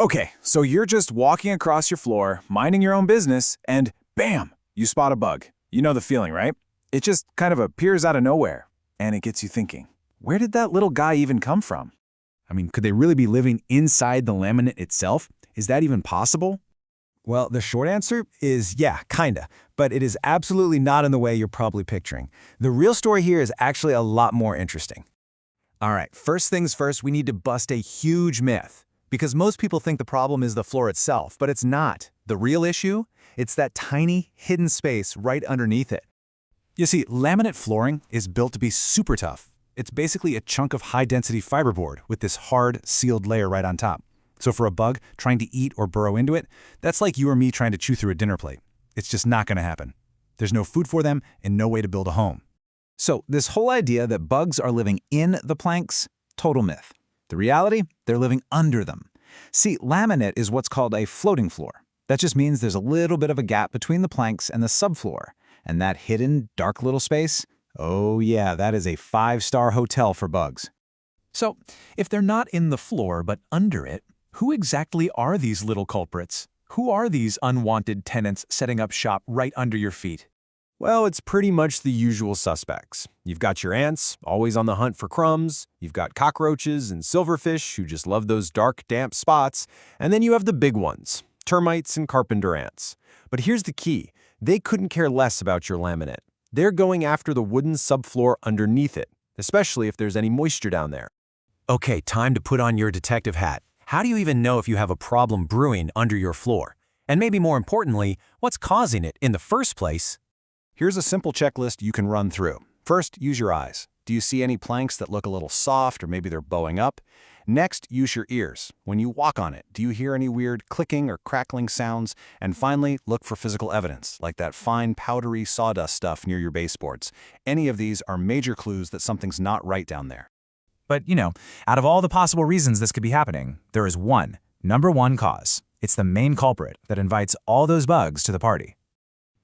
Okay, so you're just walking across your floor, minding your own business, and bam, you spot a bug. You know the feeling, right? It just kind of appears out of nowhere, and it gets you thinking, where did that little guy even come from? I mean, could they really be living inside the laminate itself? Is that even possible? Well, the short answer is yeah, kinda, but it is absolutely not in the way you're probably picturing. The real story here is actually a lot more interesting. All right, first things first, we need to bust a huge myth. Because most people think the problem is the floor itself, but it's not. The real issue? It's that tiny, hidden space right underneath it. You see, laminate flooring is built to be super tough. It's basically a chunk of high-density fiberboard with this hard, sealed layer right on top. So for a bug trying to eat or burrow into it, that's like you or me trying to chew through a dinner plate. It's just not going to happen. There's no food for them and no way to build a home. So this whole idea that bugs are living in the planks, total myth. The reality? They're living under them. See, laminate is what's called a floating floor. That just means there's a little bit of a gap between the planks and the subfloor. And that hidden, dark little space? Oh yeah, that is a 5-star hotel for bugs. So, if they're not in the floor but under it, who exactly are these little culprits? Who are these unwanted tenants setting up shop right under your feet? Well, it's pretty much the usual suspects. You've got your ants, always on the hunt for crumbs. You've got cockroaches and silverfish, who just love those dark, damp spots. And then you have the big ones, termites and carpenter ants. But here's the key. They couldn't care less about your laminate. They're going after the wooden subfloor underneath it, especially if there's any moisture down there. Okay, time to put on your detective hat. How do you even know if you have a problem brewing under your floor? And maybe more importantly, what's causing it in the first place? Here's a simple checklist you can run through. First, use your eyes. Do you see any planks that look a little soft or maybe they're bowing up? Next, use your ears. When you walk on it, do you hear any weird clicking or crackling sounds? And finally, look for physical evidence, like that fine powdery sawdust stuff near your baseboards. Any of these are major clues that something's not right down there. But, out of all the possible reasons this could be happening, there is one, number one cause. It's the main culprit that invites all those bugs to the party.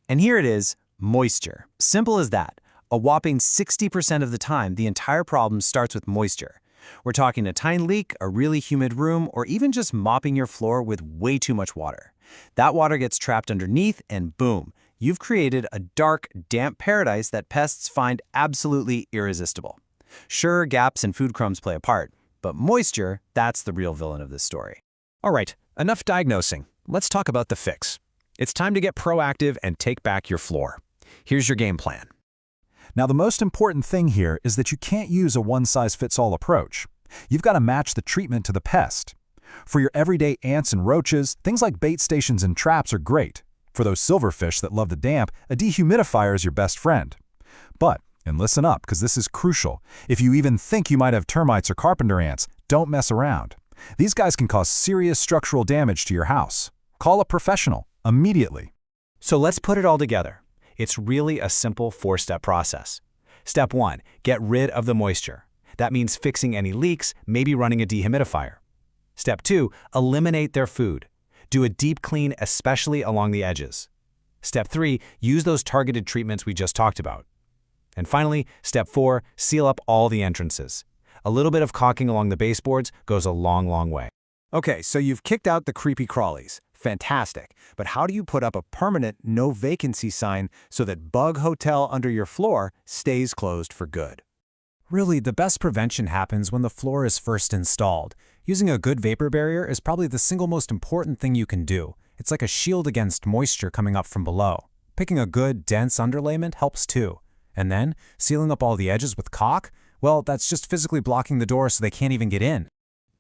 And here it is, moisture. Simple as that. A whopping 60% of the time, the entire problem starts with moisture. We're talking a tiny leak, a really humid room, or even just mopping your floor with way too much water. That water gets trapped underneath and boom, you've created a dark, damp paradise that pests find absolutely irresistible. Sure, gaps and food crumbs play a part, but moisture, that's the real villain of this story. All right, enough diagnosing. Let's talk about the fix. It's time to get proactive and take back your floor. Here's your game plan. Now, the most important thing here is that you can't use a one-size-fits-all approach. You've got to match the treatment to the pest. For your everyday ants and roaches, things like bait stations and traps are great. For those silverfish that love the damp, a dehumidifier is your best friend. But, and listen up, because this is crucial, if you even think you might have termites or carpenter ants, don't mess around. These guys can cause serious structural damage to your house. Call a professional immediately. So let's put it all together. It's really a simple 4-step process. Step 1, get rid of the moisture. That means fixing any leaks, maybe running a dehumidifier. Step 2, eliminate their food. Do a deep clean, especially along the edges. Step 3, use those targeted treatments we just talked about. And finally, step 4, seal up all the entrances. A little bit of caulking along the baseboards goes a long, long way. Okay, so you've kicked out the creepy crawlies. Fantastic. But how do you put up a permanent no vacancy sign so that Bug Hotel under your floor stays closed for good? Really, the best prevention happens when the floor is first installed. Using a good vapor barrier is probably the single most important thing you can do. It's like a shield against moisture coming up from below. Picking a good, dense underlayment helps too. And then, sealing up all the edges with caulk? Well, that's just physically blocking the door so they can't even get in.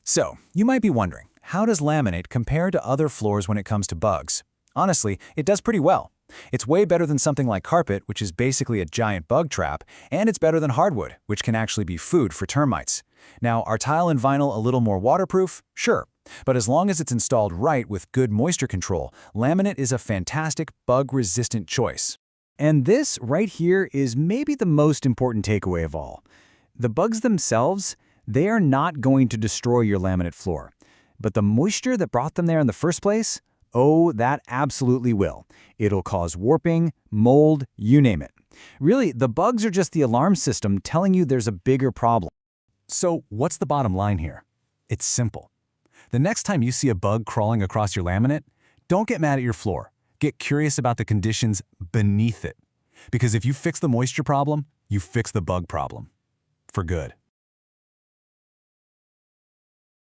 So, you might be wondering, how does laminate compare to other floors when it comes to bugs? Honestly, it does pretty well. It's way better than something like carpet, which is basically a giant bug trap, and it's better than hardwood, which can actually be food for termites. Now, are tile and vinyl a little more waterproof? Sure. But as long as it's installed right with good moisture control, laminate is a fantastic bug-resistant choice. And this right here is maybe the most important takeaway of all. The bugs themselves, they are not going to destroy your laminate floor. But the moisture that brought them there in the first place, oh, that absolutely will. It'll cause warping, mold, you name it. Really, the bugs are just the alarm system telling you there's a bigger problem. So what's the bottom line here? It's simple. The next time you see a bug crawling across your laminate, don't get mad at your floor. Get curious about the conditions beneath it. Because if you fix the moisture problem, you fix the bug problem. For good.